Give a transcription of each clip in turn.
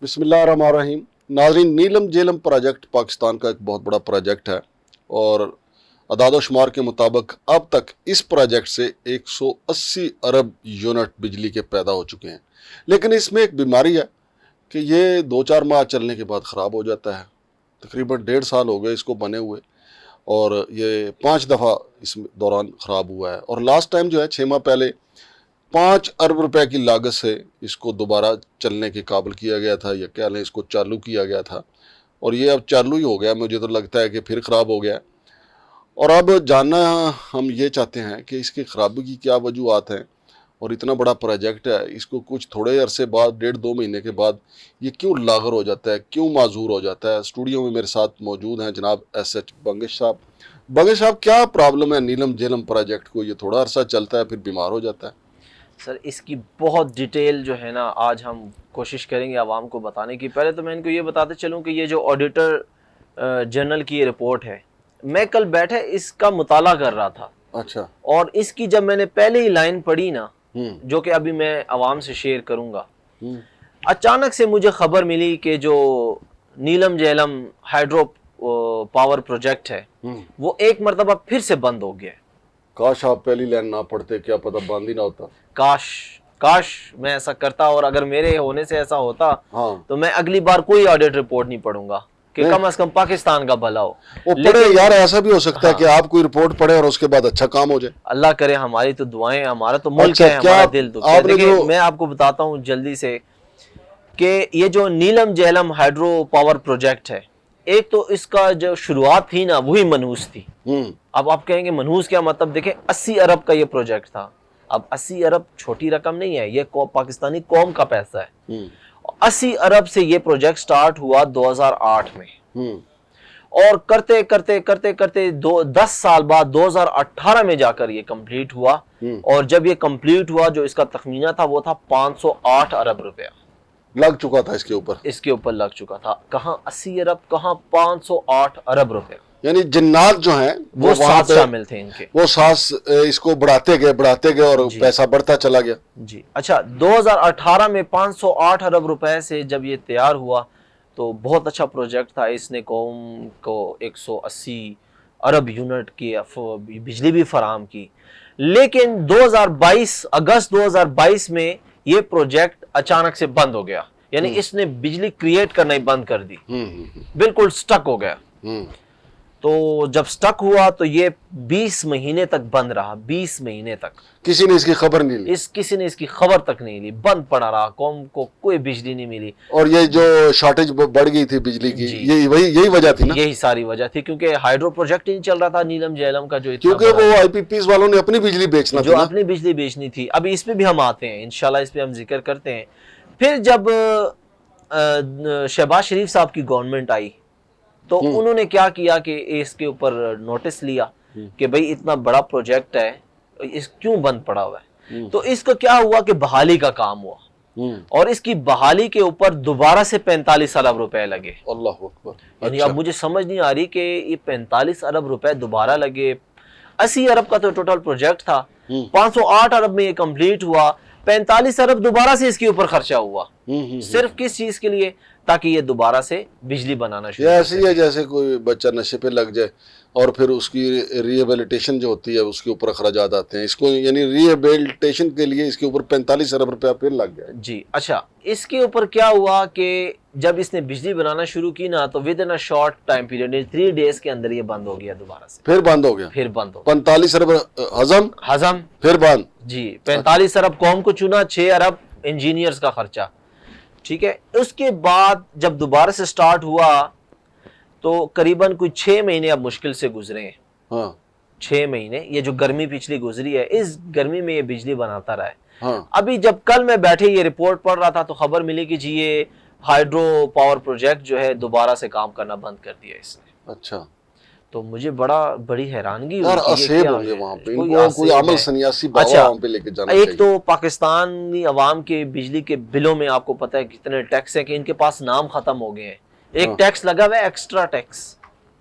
بسم اللہ الرحمن الرحیم. ناظرین، نیلم جیلم پروجیکٹ پاکستان کا ایک بہت بڑا پروجیکٹ ہے اور اعداد و شمار کے مطابق اب تک اس پروجیکٹ سے 180 ارب یونٹ بجلی کے پیدا ہو چکے ہیں. لیکن اس میں ایک بیماری ہے کہ یہ 2-4 ماہ چلنے کے بعد خراب ہو جاتا ہے. تقریباً 1.5 سال ہو گئے اس کو بنے ہوئے اور یہ 5 دفعہ اس دوران خراب ہوا ہے. اور لاسٹ ٹائم جو ہے 6 ماہ پہلے 5 ارب روپے کی لاگت سے اس کو دوبارہ چلنے کے قابل کیا گیا تھا، یا کیا لیں اس کو چالو کیا گیا تھا، اور یہ اب چالو ہی ہو گیا. مجھے تو لگتا ہے کہ پھر خراب ہو گیا. اور اب جاننا ہم یہ چاہتے ہیں کہ اس کی خرابی کی کیا وجوہات ہیں، اور اتنا بڑا پروجیکٹ ہے اس کو کچھ تھوڑے عرصے بعد 1.5-2 مہینے کے بعد یہ کیوں لاغر ہو جاتا ہے، کیوں معذور ہو جاتا ہے. اسٹوڈیو میں میرے ساتھ موجود ہیں جناب ایس ایچ بنگش صاحب. بنگش صاحب، کیا پرابلم ہے نیلم جیلم پروجیکٹ کو؟ یہ تھوڑا عرصہ چلتا ہے پھر بیمار ہو جاتا ہے. سر اس کی بہت ڈیٹیل جو ہے نا آج ہم کوشش کریں گے عوام کو بتانے کی. پہلے تو میں ان کو یہ بتاتے چلوں کہ یہ جو آڈیٹر جنرل کی یہ رپورٹ ہے، میں کل بیٹھے اس کا مطالعہ کر رہا تھا. اچھا. اور اس کی جب میں نے پہلے ہی لائن پڑھی نا، جو کہ ابھی میں عوام سے شیئر کروں گا، اچانک سے مجھے خبر ملی کہ جو نیلم جیلم ہائیڈرو پاور پروجیکٹ ہے وہ ایک مرتبہ پھر سے بند ہو گیا. کاش آپ پہلی لائن نہ پڑھتے، کیا پتہ بند ہی نہ ہوتا. کاش میں ایسا کرتا، اور اگر میرے ہونے سے ایسا ہوتا تو میں اگلی بار کوئی آڈیٹ رپورٹ نہیں پڑھوں گا کہ کم از کم پاکستان کا بھلا ہو. پڑھے یار، ایسا بھی ہو سکتا ہے کہ آپ کوئی رپورٹ پڑھے اور اس کے بعد اچھا کام ہو جائے. اللہ کرے. ہماری تو دعائیں، ہمارا تو ملک ہے، ہمارا دل تو. دیکھیں میں آپ کو بتاتا ہوں جلدی سے کہ یہ جو نیلم جیلم ہائیڈرو پاور پروجیکٹ ہے، ایک تو اس کا جو شروعات تھی نا وہی منحوس تھی. اب آپ کہیں گے منحوس کیا مطلب؟ دیکھیں 80 ارب کا یہ پروجیکٹ تھا. اب 80 ارب چھوٹی رقم نہیں ہے، یہ پاکستانی قوم کا پیسہ ہے. 80 ارب سے یہ پروجیکٹ سٹارٹ ہوا 2008 میں، اور کرتے کرتے کرتے کرتے 10 سال بعد 2018 میں جا کر یہ کمپلیٹ ہوا. اور جب یہ کمپلیٹ ہوا جو اس کا تخمینہ تھا وہ تھا 508 ارب روپیہ لگ چکا تھا اس کے اوپر لگ چکا تھا. کہاں 80 ارب، کہاں 508 ارب روپے. یعنی جنات جو ہیں وہ ساتھ شامل تھے ان کے، وہ ساتھ اس کو بڑھاتے گئے اور پیسہ بڑھتا چلا گیا. جی اچھا. 2018 میں 508 ارب روپے سے جب یہ تیار ہوا تو بہت اچھا پروجیکٹ تھا. اس نے قوم کو 180 ارب یونٹ کی بجلی بھی فراہم کی. لیکن 2022 اگست 2022 میں یہ پروجیکٹ اچانک سے بند ہو گیا. یعنی اس نے بجلی کریٹ کرنا ہی بند کر دی، بالکل سٹک ہو گیا. تو جب سٹک ہوا تو یہ 20 مہینے تک بند رہا. 20 مہینے تک کسی نے اس کی خبر نہیں لی. کسی نے اس کی خبر تک نہیں لی. بند پڑا رہا، قوم کو کوئی بجلی نہیں ملی. اور یہ جو شارٹیج بڑھ گئی تھی بجلی کی، یہی وجہ تھی نا. یہی ساری وجہ تھی، کیونکہ ہائیڈرو پروجیکٹ نہیں چل رہا تھا نیلم جیلم کا، کیونکہ وہ آئی پی پیز والوں نے اپنی بجلی بیچنا تھی، جو اپنی بجلی بیچنی تھی. ابھی اس پہ بھی ہم آتے ہیں انشاءاللہ، اس پہ ہم ذکر کرتے ہیں. پھر جب شہباز شریف صاحب کی گورنمنٹ آئی تو انہوں نے کیا کیا کہ اس کے اوپر نوٹس لیا کہ بھئی اتنا بڑا پروجیکٹ ہے، اس کیوں بند پڑا ہوا ہے. تو اس کو کیا ہوا کہ بحالی کا کام ہوا، اور اس کی بحالی کے اوپر دوبارہ سے 45 ارب روپے لگے. اللہ اکبر. یعنی اب مجھے سمجھ نہیں آ رہی کہ یہ 45 ارب روپے دوبارہ لگے. 80 ارب کا تو ٹوٹل پروجیکٹ تھا، 508 ارب میں یہ کمپلیٹ ہوا. 45 ارب دوبارہ سے اس کے اوپر خرچہ ہوا. صرف کس چیز کے لیے؟ تاکہ یہ دوبارہ سے بجلی بنانا شروع. یہ ایسی ہے جیسے کوئی بچہ نشے پہ لگ جائے اور پھر اس کی ریہیبلیٹیشن جو ہوتی ہے اس کے اوپر اخراجات آتے ہیں. اس کو یعنی ریہیبلیٹیشن کے لیے اس کے اوپر 45 ارب روپیہ پھر لگ گیا. جی اچھا. اس کے اوپر کیا ہوا کہ جب اس نے بجلی بنانا شروع کی نا تو with in a short time period 3 days کے اندر یہ بند ہو گیا دوبارہ سے. پھر بند ہو گیا. 45 ارب ہضم پھر بند. جی 45 ارب قوم کو چنا، 6 ارب انجینئرز کا خرچہ. ٹھیک ہے. اس کے بعد جب دوبارہ سے سٹارٹ ہوا تو قریباً کوئی 6 مہینے اب مشکل سے گزرے ہیں. 6 مہینے یہ جو گرمی پچھلی گزری ہے، اس گرمی میں یہ بجلی بناتا رہا ہے. ابھی جب کل میں بیٹھے یہ رپورٹ پڑھ رہا تھا تو خبر ملی کہ جی یہ ہائیڈرو پاور پروجیکٹ جو ہے دوبارہ سے کام کرنا بند کر دیا اس نے. اچھا. تو مجھے بڑی حیرانگی ایک تو پاکستانی عوام کے بجلی کے بلوں میں آپ کو پتہ ہے کتنے ٹیکس ہیں کہ ان کے پاس نام ختم ہو گئے ہیں. ایک ٹیکس لگا ہوا ہے ایکسٹرا ٹیکس،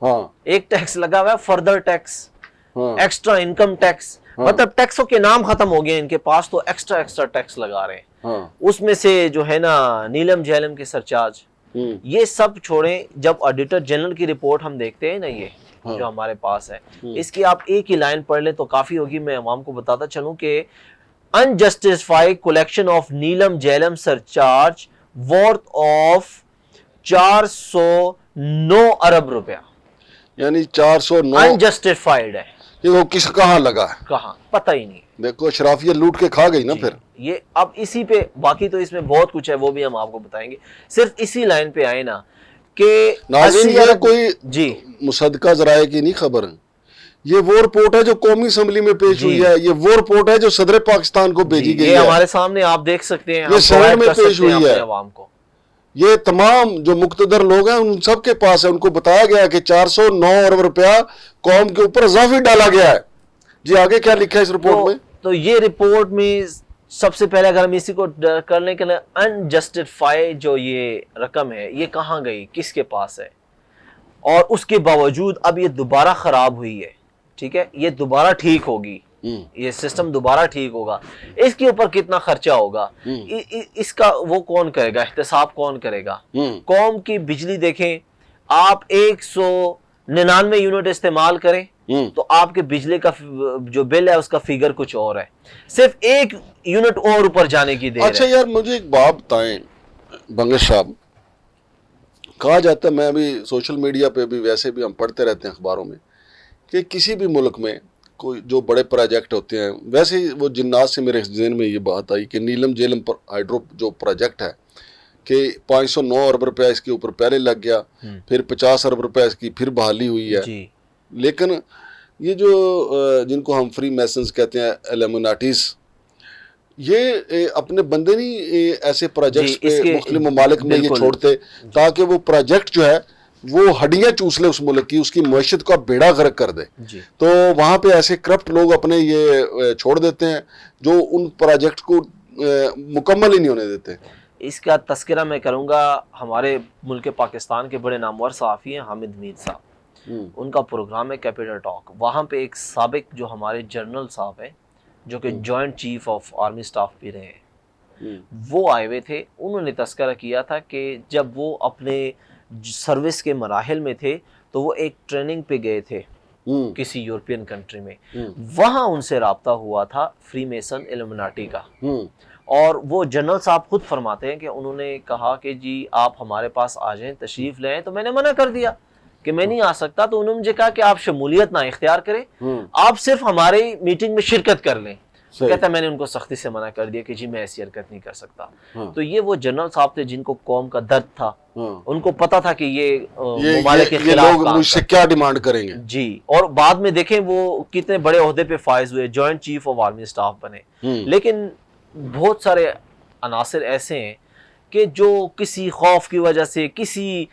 ایک ٹیکس لگا ہوا ہے further tax, extra income tax. مطلب ٹیکسوں کے نام ختم ہو گئے ان کے پاس، تو ایکسٹرا ٹیکس لگا رہے ہیں. اس میں سے جو ہے نا نیلم جہلم کے سرچارج، یہ سب چھوڑیں. جب آڈیٹر جنرل کی رپورٹ ہم دیکھتے ہیں نا، یہ جو ہمارے پاس ہے، اس کی آپ ایک ہی لائن پڑھ لیں تو کافی ہوگی. میں عوام کو بتاتا چلوں کہ unjustified collection of Neelum Jhelum surcharge worth of 409 ارب روپیہ، یعنی 409 unjustified ہے. یہ وہ کہاں لگا ہے، کہاں پتہ ہی نہیں. دیکھو اشرافیہ لوٹ کے کھا گئی نا پھر یہ. اب اسی پہ باقی تو اس میں بہت کچھ ہے، وہ بھی ہم آپ کو بتائیں گے. صرف اسی لائن پہ آئے نا کہ ناظرین یہ کوئی مصدقہ ذرائع کی نہیں خبر ہے، یہ وہ رپورٹ ہے جو قومی اسمبلی میں پیش ہوئی ہے، یہ وہ رپورٹ ہے جو صدر پاکستان کو بھیجی گئی ہے، یہ ہمارے سامنے آپ دیکھ سکتے ہیں، یہ سینٹ میں پیش ہوئی ہے. عوام کو یہ تمام جو مقتدر لوگ ہیں ان سب کے پاس ہے، ان کو بتایا گیا کہ 409 ارب روپیہ قوم کے اوپر اضافی ڈالا گیا ہے. جی آگے کیا لکھا ہے اس رپورٹ میں؟ تو یہ رپورٹ میں سب سے پہلے اگر ہم اسی کو کرنے کے لیے انجسٹیفائی جو یہ رقم ہے یہ کہاں گئی، کس کے پاس ہے، اور اس کے باوجود اب یہ دوبارہ خراب ہوئی ہے. ٹھیک ہے، یہ دوبارہ ٹھیک ہوگی، یہ سسٹم دوبارہ ٹھیک ہوگا. اس کے اوپر کتنا خرچہ ہوگا، اس کا وہ کون کرے گا، احتساب کون کرے گا. قوم کی بجلی دیکھیں آپ 199 یونٹ استعمال کریں تو آپ کے بجلی کا جو بل ہے اس کا فگر کچھ اور ہے، صرف 1 یونٹ اور اوپر جانے کی دیر ہے. اچھا یار مجھے ایک بات بتائیں بنگش صاحب، کہا جاتا ہے، میں ابھی سوشل میڈیا پہ بھی ویسے بھی ہم پڑھتے رہتے ہیں اخباروں میں، کہ کسی بھی ملک میں کوئی جو بڑے پروجیکٹ ہوتے ہیں، ویسے ہی وہ جنات سے میرے ذہن میں یہ بات آئی کہ نیلم جہلم پر ہائیڈرو جو پروجیکٹ ہے کہ 509 ارب روپیہ اس کے اوپر پہلے لگ گیا، پھر 50 ارب روپیہ اس کی پھر بحالی ہوئی ہے. لیکن یہ جو جن کو ہم فری میسنز کہتے ہیں، ایلومیناٹیز، یہ اپنے بندے نہیں ایسے پروجیکٹس پہ مختلف ممالک میں یہ چھوڑتے تاکہ وہ پروجیکٹ جو ہے وہ ہڈیاں چوس لے اس ملک کی، اس کی معیشت کا بیڑا غرق کر دے. تو وہاں پہ ایسے کرپٹ لوگ اپنے یہ چھوڑ دیتے ہیں جو ان پروجیکٹ کو مکمل ہی نہیں ہونے دیتے. اس کا تذکرہ میں کروں گا، ہمارے ملک پاکستان کے بڑے نامور صحافی ہیں حامد میر صاحب، ان کا پروگرام ہے کیپٹل ٹاک. وہاں پہ ایک سابق جو ہمارے جنرل صاحب ہیں جو کہ joint chief of army staff بھی رہے ہیں، وہ آئے ہوئے تھے. انہوں نے تذکرہ کیا تھا کہ جب وہ اپنے سروس کے مراحل میں تھے تو وہ ایک ٹریننگ پہ گئے تھے کسی یورپین کنٹری میں، وہاں ان سے رابطہ ہوا تھا فری میسن ایلومیناٹی کا. اور وہ جنرل صاحب خود فرماتے ہیں کہ انہوں نے کہا کہ جی آپ ہمارے پاس آ جائیں، تشریف لیں. تو میں نے منع کر دیا کہ میں نہیں آ سکتا. تو انہوں نے مجھے کہا کہ آپ شمولیت نہ اختیار کریں، آپ صرف ہماری میٹنگ میں شرکت کر لیں. کہتا ہے میں نے ان کو سختی سے منع کر دیا کہ جی میں ایسی حرکت نہیں کر سکتا. تو یہ وہ جنرل صاحب تھے جن کو قوم کا درد تھا، ان کو پتا تھا کہ یہ ممالک کے خلاف لوگ مجھ سے کیا ڈیمانڈ کریں گے. جی، اور بعد میں دیکھیں وہ کتنے بڑے عہدے پہ فائز ہوئے، joint chief of army staff بنے. لیکن بہت سارے عناصر ایسے ہیں کہ جو کسی خوف کی وجہ سے، کسی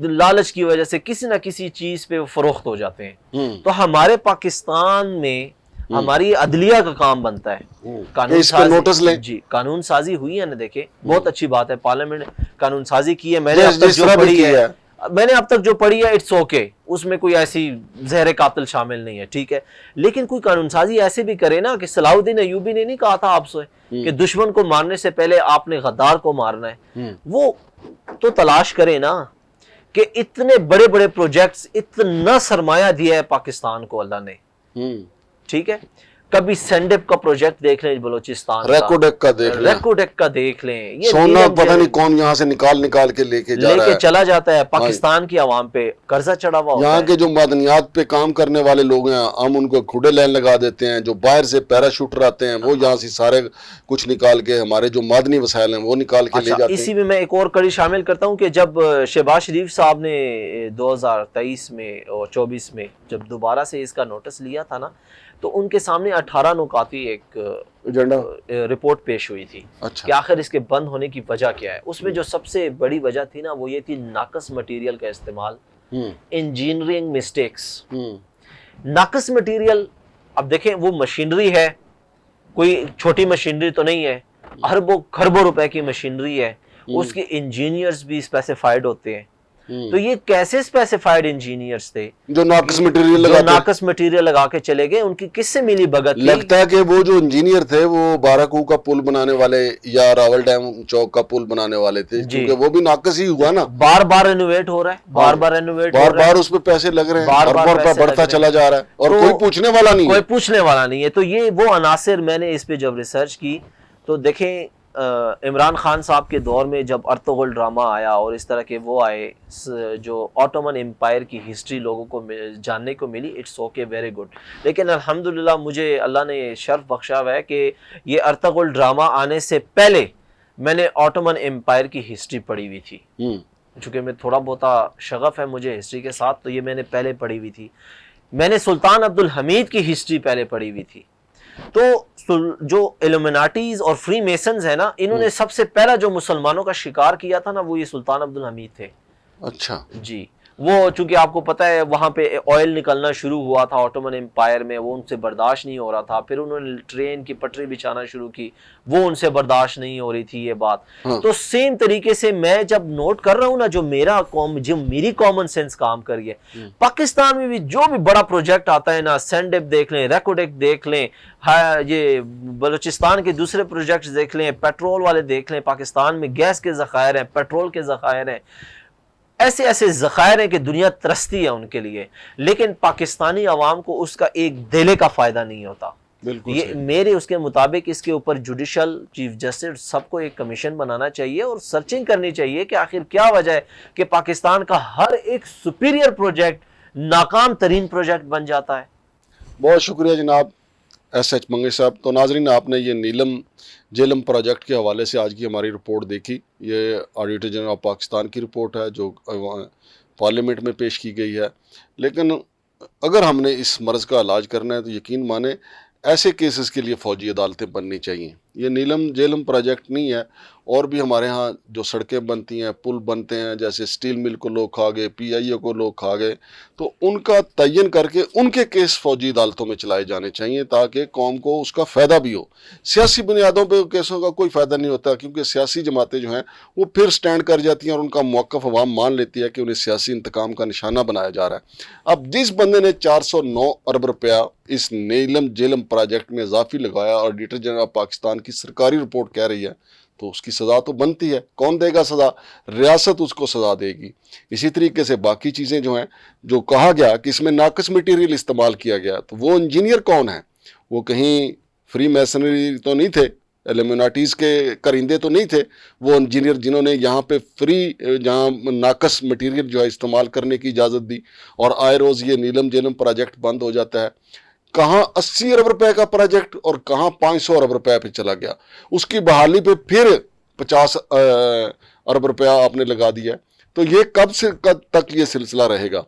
لالچ کی وجہ سے، کسی نہ کسی چیز پہ فروخت ہو جاتے ہیں. تو ہمارے پاکستان میں ہماری عدلیہ کا کام بنتا ہے قانون سازی. جی قانون سازی ہوئی ہے نا، دیکھیں بہت اچھی بات ہے، پارلیمنٹ قانون سازی کی ہے. میں نے اب تک جو پڑھی ہے اٹس اوکے، اس میں کوئی ایسی زہر قاتل شامل نہیں ہے، ٹھیک ہے. لیکن کوئی قانون سازی ایسے بھی کرے نا کہ صلاح الدین ایوبی نے نہیں کہا تھا آپ سے کہ دشمن کو مارنے سے پہلے آپ نے غدار کو مارنا ہے. وہ تو تلاش کرے نا کہ اتنے بڑے بڑے پروجیکٹس، اتنا سرمایہ دیا ہے پاکستان کو اللہ نے. ٹھیک ہے، کبھی سینڈپ کا پروجیکٹ دیکھ لیں بلوچستان، ریکوڈیک کا دیکھ لیں، یہ سونا پتہ نہیں کون یہاں سے نکال کے لے کے چلا جاتا ہے. پاکستان کی عوام پہ قرضہ چڑھا ہوا ہوتا ہے. یہاں کے جو معدنیات پہ کام کرنے والے لوگ ہیں ہم ان کو کھوڑے لائن لگا دیتے ہیں، جو باہر سے پیراشوٹر آتے ہیں وہ یہاں سے سارے کچھ نکال کے ہمارے جو معدنی وسائل ہیں وہ نکال کے لے جاتے ہیں. اسی میں ایک اور کڑی شامل کرتا ہوں کہ جب شہباز شریف صاحب نے 2023 میں اور 24 میں جب دوبارہ سے اس کا نوٹس لیا تھا نا، تو ان کے سامنے 18 نکاتی ایک رپورٹ پیش ہوئی تھی کہ آخر اس کے بند ہونے کی وجہ کیا ہے. اس میں جو سب سے بڑی وجہ تھی نا وہ یہ تھی ناقص مٹیریل کا استعمال، انجینئرنگ مسٹیکس. ناقص مٹیریل، اب دیکھیں وہ مشینری ہے، کوئی چھوٹی مشینری تو نہیں ہے، اربوں خربوں روپے کی مشینری ہے، اس کے انجینئرز بھی اسپیسیفائڈ ہوتے ہیں. تو یہ کیسے اسپیسیفائڈ انجینئرز تھے جو ناقص مٹیریل لگا کے چلے گئے، ان کی کس سے ملی بھگت؟ لگتا ہے کہ وہ جو انجینئر تھے وہ باراکو کا پل بنانے والے یا راول ڈیم چوک کا پل بنانے والے تھے، کیونکہ وہ بھی ناقص ہی ہوا نا، بار بار رینوویٹ ہو رہا ہے، بار بار اس پہ پیسے لگ رہے ہیں، بار بڑھتا چلا جا رہا ہے اور کوئی پوچھنے والا نہیں ہے۔ تو یہ وہ عناصر میں نے اس پہ جب ریسرچ کی تو دیکھیں عمران خان صاحب کے دور میں جب ارطغرل ڈرامہ آیا اور اس طرح کے وہ آئے جو آٹومن امپائر کی ہسٹری لوگوں کو جاننے کو ملی، اٹس اوکے، ویری گڈ، لیکن الحمدللہ مجھے اللہ نے شرف بخشا ہوا ہے کہ یہ ارطغرل ڈرامہ آنے سے پہلے میں نے آٹومن امپائر کی ہسٹری پڑھی ہوئی تھی، چونکہ میں تھوڑا بہت شغف ہے مجھے ہسٹری کے ساتھ، تو یہ میں نے پہلے پڑھی ہوئی تھی۔ میں نے سلطان عبدالحمید کی ہسٹری پہلے پڑھی ہوئی تھی۔ تو جو ایلومیناٹیز اور فری میسنز ہیں نا، انہوں نے سب سے پہلا جو مسلمانوں کا شکار کیا تھا نا، وہ یہ سلطان عبدالحمید تھے۔ اچھا جی، وہ چونکہ آپ کو پتہ ہے وہاں پہ آئل نکلنا شروع ہوا تھا آٹومن امپائر میں، وہ ان سے برداشت نہیں ہو رہا تھا، پھر انہوں نے ٹرین کی پٹری بچھانا شروع کی، وہ ان سے برداشت نہیں ہو رہی تھی یہ بات۔ تو سیم طریقے سے میں جب نوٹ کر رہا ہوں نا، جو میری کامن سینس کام کری ہے، پاکستان میں بھی جو بھی بڑا پروجیکٹ آتا ہے نا، سینڈپ دیکھ لیں، ریکوڈیک دیکھ لیں، یہ بلوچستان کے دوسرے پروجیکٹس دیکھ لیں، پیٹرول والے دیکھ لیں، پاکستان میں گیس کے ذخائر ہیں، پیٹرول کے ذخائر ہیں، ایسے ذخائر ہیں کہ دنیا ترستی ہے ان کے لیے، لیکن پاکستانی عوام کو اس کا ایک دھیلے کا فائدہ نہیں ہوتا۔ یہ میرے اس کے مطابق اس کے اوپر جوڈیشل چیف جسٹس سب کو ایک کمیشن بنانا چاہیے اور سرچنگ کرنی چاہیے کہ آخر کیا وجہ ہے کہ پاکستان کا ہر ایک سپیریئر پروجیکٹ ناکام ترین پروجیکٹ بن جاتا ہے۔ بہت شکریہ جناب ایس ایچ منگیش صاحب۔ تو ناظرین، آپ نے یہ نیلم جیلم پروجیکٹ کے حوالے سے آج کی ہماری رپورٹ دیکھی۔ یہ آڈیٹر جنرل آف پاکستان کی رپورٹ ہے جو پارلیمنٹ میں پیش کی گئی ہے، لیکن اگر ہم نے اس مرض کا علاج کرنا ہے تو یقین مانیں ایسے کیسز کے لیے فوجی عدالتیں بننی چاہیے۔ یہ نیلم جیلم پروجیکٹ نہیں ہے، اور بھی ہمارے ہاں جو سڑکیں بنتی ہیں، پل بنتے ہیں، جیسے سٹیل مل کو لوگ کھا گئے، پی آئی اے کو لوگ کھا گئے، تو ان کا تعین کر کے ان کے کیس فوجی عدالتوں میں چلائے جانے چاہیے تاکہ قوم کو اس کا فائدہ بھی ہو۔ سیاسی بنیادوں پہ کیسوں کا کوئی فائدہ نہیں ہوتا، کیونکہ سیاسی جماعتیں جو ہیں وہ پھر سٹینڈ کر جاتی ہیں اور ان کا موقف عوام مان لیتی ہے کہ انہیں سیاسی انتقام کا نشانہ بنایا جا رہا ہے۔ اب جس بندے نے 409 ارب روپیہ اس نیلم جیلم پروجیکٹ میں اضافی لگایا اور آڈیٹر جنرل آف پاکستان کی سرکاری رپورٹ کہہ رہی ہے، تو اس کی سزا تو بنتی ہے۔ کون دے گا سزا؟ ریاست اس کو سزا دے گی۔ اسی طریقے سے باقی چیزیں جو ہیں، جو کہا گیا کہ اس میں ناقص مٹیریل استعمال کیا گیا، تو وہ انجینئر کون ہیں؟ وہ کہیں فری میسنری تو نہیں تھے، ایلومیناٹیز کے کرندے تو نہیں تھے، وہ انجینئر جنہوں نے یہاں پہ جہاں ناقص مٹیریل جو ہے استعمال کرنے کی اجازت دی، اور آئے روز یہ نیلم جیلم پروجیکٹ بند ہو جاتا ہے۔ کہاں 80 ارب روپے کا پروجیکٹ اور کہاں 500 ارب روپے پہ چلا گیا، اس کی بحالی پہ پھر 50 ارب روپیہ آپ نے لگا دیا۔ تو یہ کب تک یہ سلسلہ رہے گا؟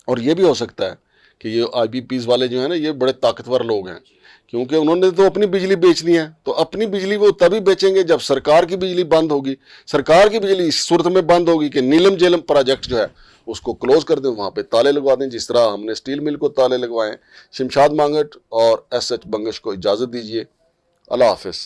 اور یہ بھی ہو سکتا ہے کہ یہ آئی بی پیز والے جو ہیں نا، یہ بڑے طاقتور لوگ ہیں، کیونکہ انہوں نے تو اپنی بجلی بیچنی ہے، تو اپنی بجلی وہ تبھی بیچیں گے جب سرکار کی بجلی بند ہوگی۔ سرکار کی بجلی اس صورت میں بند ہوگی کہ نیلم جیلم پروجیکٹ جو ہے اس کو کلوز کر دیں، وہاں پہ تالے لگوا دیں، جس طرح ہم نے سٹیل مل کو تالے لگوائے ہیں۔ شمشاد مانگٹ اور ایس ایچ بنگش کو اجازت دیجیے۔ اللہ حافظ۔